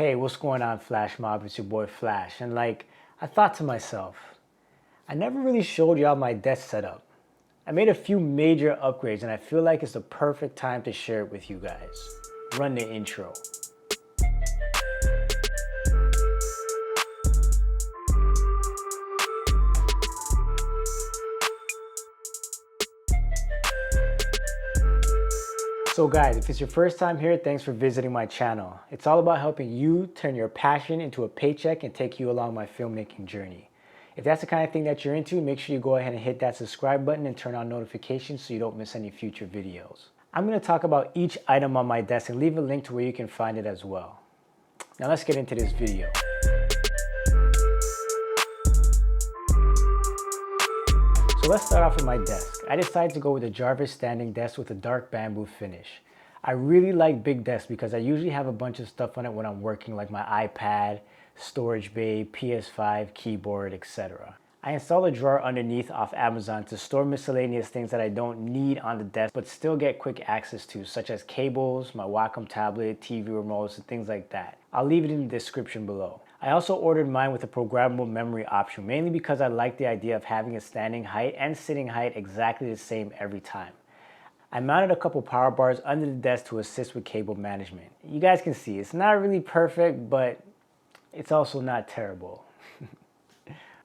Hey, what's going on, Flash Mob? It's your boy Flash. And I thought to myself, I never really showed y'all my desk setup. I made a few major upgrades and I feel like it's the perfect time to share it with you guys. Run the intro. So guys, if it's your first time here, thanks for visiting my channel. It's all about helping you turn your passion into a paycheck and take you along my filmmaking journey. If that's the kind of thing that you're into, make sure you go ahead and hit that subscribe button and turn on notifications so you don't miss any future videos. I'm going to talk about each item on my desk and leave a link to where you can find it as well. Now let's get into this video. So let's start off with my desk. I decided to go with a Jarvis standing desk with a dark bamboo finish. I really like big desks because I usually have a bunch of stuff on it when I'm working, like my iPad, storage bay, PS5, keyboard, etc. I installed a drawer underneath off Amazon to store miscellaneous things that I don't need on the desk but still get quick access to, such as cables, my Wacom tablet, TV remotes, and things like that. I'll leave it in the description below. I also ordered mine with a programmable memory option, mainly because I like the idea of having a standing height and sitting height exactly the same every time. I mounted a couple power bars under the desk to assist with cable management. You guys can see it's not really perfect, but it's also not terrible.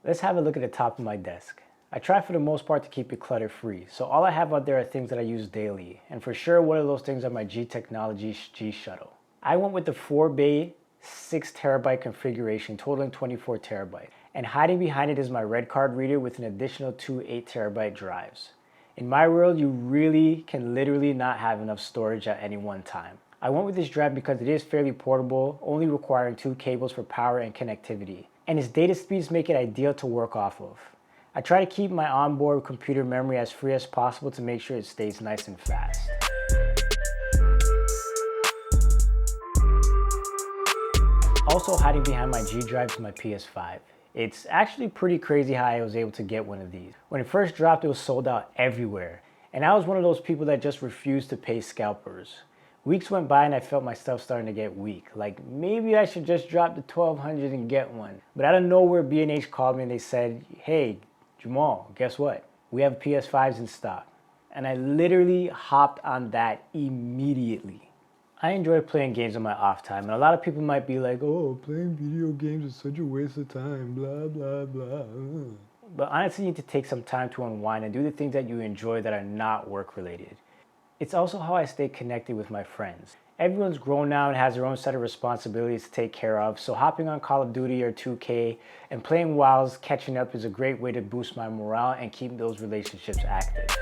Let's have a look at the top of my desk. I try for the most part to keep it clutter free, so all I have out there are things that I use daily, and for sure one of those things are my G-techonology G shuttle. I went with the 4-bay 6TB configuration totaling 24 terabytes, and hiding behind it is my red card reader with an additional 2 8TB drives. In my world, you really can literally not have enough storage at any one time. I went with this drive because it is fairly portable, only requiring 2 cables for power and connectivity, and its data speeds make it ideal to work off of. I try to keep my onboard computer memory as free as possible to make sure it stays nice and fast. Also hiding behind my G drive is my PS5. It's actually pretty crazy how I was able to get one of these. When it first dropped, it was sold out everywhere, and I was one of those people that just refused to pay scalpers. Weeks went by and I felt my stuff starting to get weak. Like maybe I should just drop the 1200 and get one. But out of nowhere, B&H called me and they said, hey, Jamal, guess what? We have PS5s in stock. And I literally hopped on that immediately. I enjoy playing games on my off time, and a lot of people might be like, oh, playing video games is such a waste of time, blah, blah, blah. But honestly, you need to take some time to unwind and do the things that you enjoy that are not work related. It's also how I stay connected with my friends. Everyone's grown now and has their own set of responsibilities to take care of, so hopping on Call of Duty or 2K and playing while catching up is a great way to boost my morale and keep those relationships active.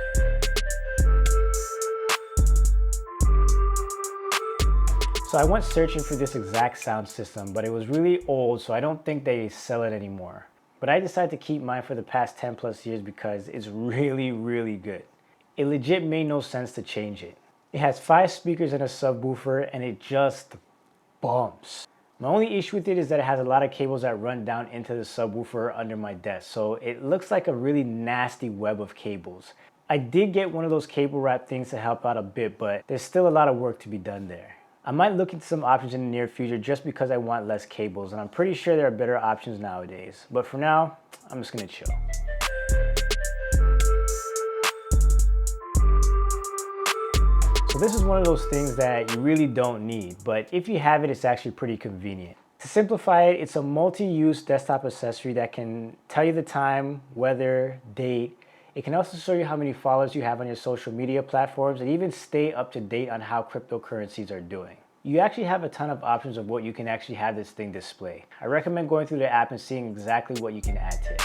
So I went searching for this exact sound system, but it was really old, so I don't think they sell it anymore. But I decided to keep mine for the past 10 plus years because it's really, really good. It legit made no sense to change it. It has 5 speakers and a subwoofer, and it just bumps. My only issue with it is that it has a lot of cables that run down into the subwoofer under my desk, so it looks like a really nasty web of cables. I did get one of those cable wrap things to help out a bit, but there's still a lot of work to be done there. I might look into some options in the near future just because I want less cables, and I'm pretty sure there are better options nowadays. But for now, I'm just gonna chill. So this is one of those things that you really don't need, but if you have it, it's actually pretty convenient. To simplify it, it's a multi-use desktop accessory that can tell you the time, weather, date. It can also show you how many followers you have on your social media platforms and even stay up to date on how cryptocurrencies are doing. You actually have a ton of options of what you can actually have this thing display. I recommend going through the app and seeing exactly what you can add to it.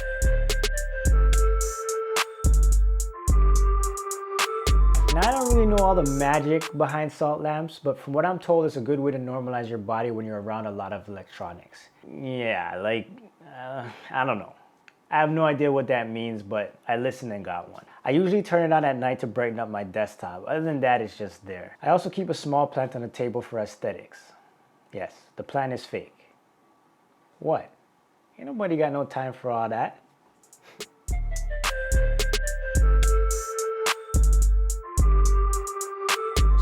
Now, I don't really know all the magic behind salt lamps, but from what I'm told, it's a good way to normalize your body when you're around a lot of electronics. Yeah, I don't know. I have no idea what that means, but I listened and got one. I usually turn it on at night to brighten up my desktop. Other than that, it's just there. I also keep a small plant on the table for aesthetics. Yes, the plant is fake. What? Ain't nobody got no time for all that.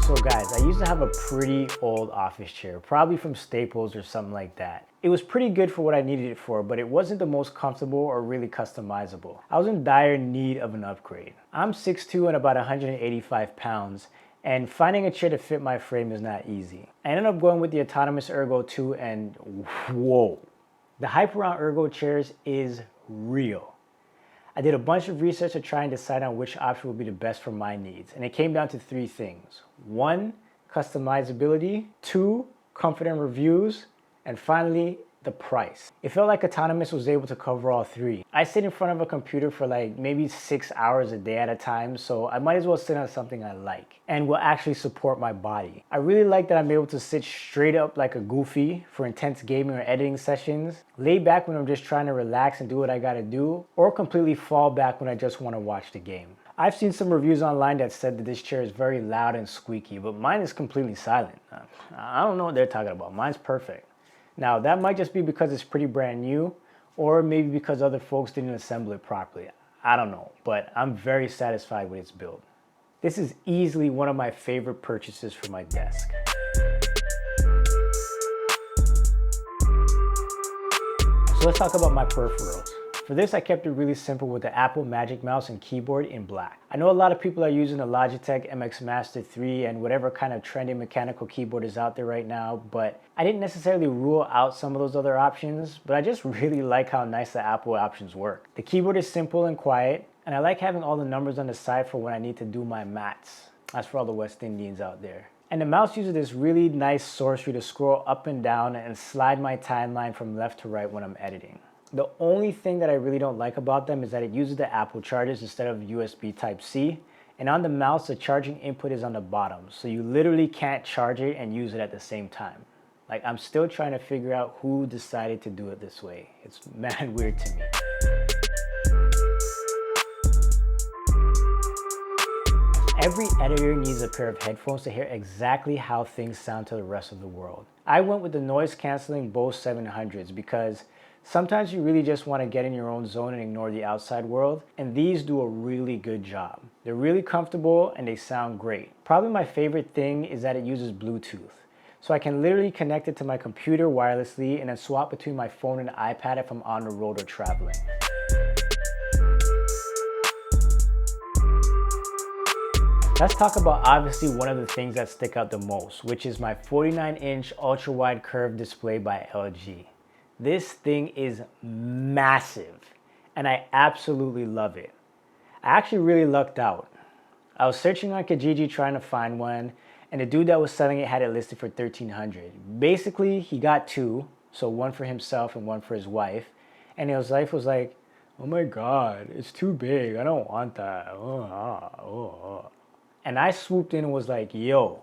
So Guys, I used to have a pretty old office chair, probably from Staples or something like that. It was pretty good for what I needed it for, but it wasn't the most comfortable or really customizable. I was in dire need of an upgrade. I'm 6'2" and about 185 pounds, and finding a chair to fit my frame is not easy. I ended up going with the autonomous ERGO 2, and whoa. The hype around ERGO chairs is real. I did a bunch of research to try and decide on which option would be the best for my needs, and it came down to 3 things. 1, customizability. 2, comfort and reviews. And finally, the price. It felt like Autonomous was able to cover all 3. I sit in front of a computer for like maybe 6 hours a day at a time, so I might as well sit on something I like and will actually support my body. I really like that I'm able to sit straight up like a goofy for intense gaming or editing sessions, lay back when I'm just trying to relax and do what I gotta do, or completely fall back when I just want to watch the game. I've seen some reviews online that said that this chair is very loud and squeaky, but mine is completely silent. I don't know what they're talking about. Mine's perfect. Now, that might just be because it's pretty brand new, or maybe because other folks didn't assemble it properly. I don't know, but I'm very satisfied with its build. This is easily one of my favorite purchases for my desk. So let's talk about my peripherals. For this, I kept it really simple with the Apple Magic Mouse and keyboard in black. I know a lot of people are using the Logitech MX Master 3 and whatever kind of trendy mechanical keyboard is out there right now, but I didn't necessarily rule out some of those other options, but I just really like how nice the Apple options work. The keyboard is simple and quiet, and I like having all the numbers on the side for when I need to do my maths. That's for all the West Indians out there. And the mouse uses this really nice sorcery to scroll up and down and slide my timeline from left to right when I'm editing. The only thing that I really don't like about them is that it uses the Apple chargers instead of USB Type-C. And on the mouse, the charging input is on the bottom. So you literally can't charge it and use it at the same time. Like, I'm still trying to figure out who decided to do it this way. It's mad weird to me. Every editor needs a pair of headphones to hear exactly how things sound to the rest of the world. I went with the noise canceling BOSE 700s because sometimes you really just want to get in your own zone and ignore the outside world, and these do a really good job. They're really comfortable and they sound great. Probably my favorite thing is that it uses Bluetooth. So I can literally connect it to my computer wirelessly and then swap between my phone and iPad if I'm on the road or traveling. Let's talk about obviously one of the things that stick out the most, which is my 49-inch ultra-wide curved display by LG. This thing is massive, and I absolutely love it. I actually really lucked out. I was searching on Kijiji trying to find one, and the dude that was selling it had it listed for $1,300. Basically, he got 2, so one for himself and one for his wife, and his wife was like, "Oh my God, it's too big, I don't want that." And I swooped in and was like, "Yo,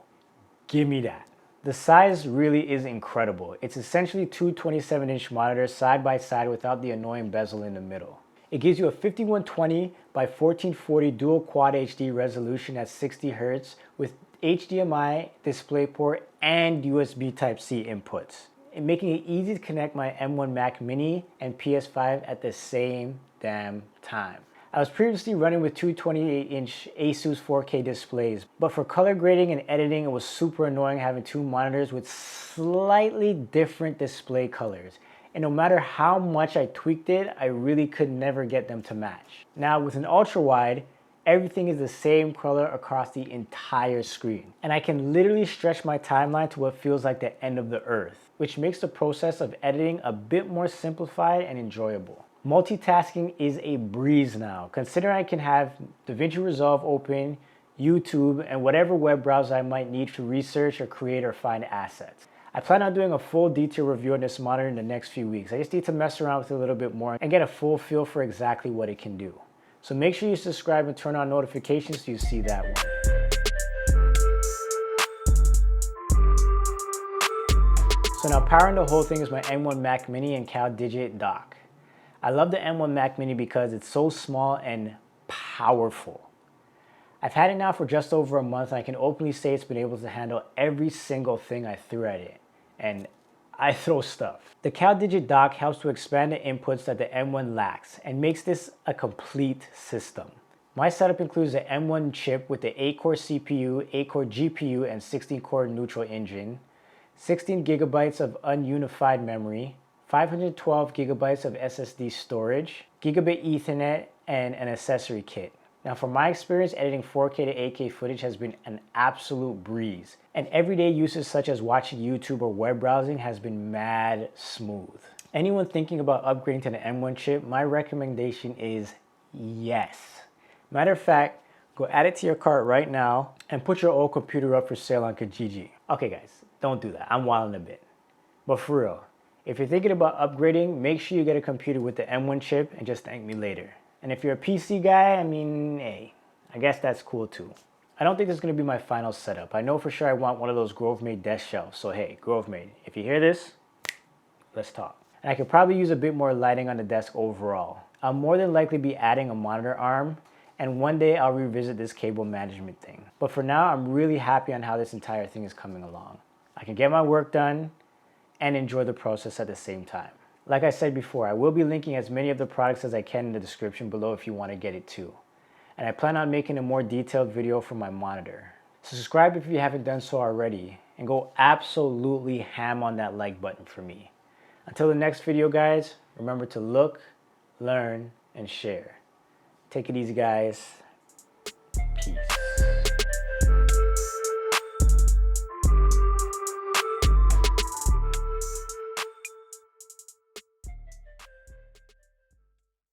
give me that." The size really is incredible. It's essentially 2 27-inch monitors side by side without the annoying bezel in the middle. It gives you a 5120 by 1440 dual quad HD resolution at 60 Hz with HDMI, DisplayPort, and USB Type-C inputs, and making it easy to connect my M1 Mac Mini and PS5 at the same damn time. I was previously running with 2 28-inch Asus 4K displays, but for color grading and editing, it was super annoying having 2 monitors with slightly different display colors. And no matter how much I tweaked it, I really could never get them to match. Now with an ultra-wide, everything is the same color across the entire screen. And I can literally stretch my timeline to what feels like the end of the earth, which makes the process of editing a bit more simplified and enjoyable. Multitasking is a breeze now, considering I can have DaVinci Resolve open, YouTube, and whatever web browser I might need to research or create or find assets. I plan on doing a full detailed review on this monitor in the next few weeks. I just need to mess around with it a little bit more and get a full feel for exactly what it can do. So make sure you subscribe and turn on notifications so you see that one. So now powering the whole thing is my M1 Mac Mini and CalDigit dock. I love the M1 Mac Mini because it's so small and powerful. I've had it now for just over a month, and I can openly say it's been able to handle every single thing I threw at it. And I throw stuff. The CalDigit dock helps to expand the inputs that the M1 lacks and makes this a complete system. My setup includes the M1 chip with the 8-core CPU, 8-core GPU, and 16-core neutral engine, 16 gigabytes of ununified memory, 512 gigabytes of SSD storage, gigabit Ethernet, and an accessory kit. Now for my experience, editing 4K to 8K footage has been an absolute breeze, and everyday uses such as watching YouTube or web browsing has been mad smooth. Anyone thinking about upgrading to the M1 chip, my recommendation is yes. Matter of fact, go add it to your cart right now and put your old computer up for sale on Kijiji. Okay guys, don't do that, I'm wilding a bit. But for real, if you're thinking about upgrading, make sure you get a computer with the M1 chip and just thank me later. And if you're a PC guy, I mean, hey, I guess that's cool too. I don't think this is going to be my final setup. I know for sure I want one of those Grove-made desk shelves. So hey, Grove-made, if you hear this, let's talk. And I could probably use a bit more lighting on the desk overall. I'll more than likely be adding a monitor arm, and one day I'll revisit this cable management thing. But for now, I'm really happy on how this entire thing is coming along. I can get my work done and enjoy the process at the same time. Like I said before, I will be linking as many of the products as I can in the description below if you want to get it too. And I plan on making a more detailed video for my monitor. So subscribe if you haven't done so already, and go absolutely ham on that like button for me. Until the next video guys, remember to look, learn, and share. Take it easy guys.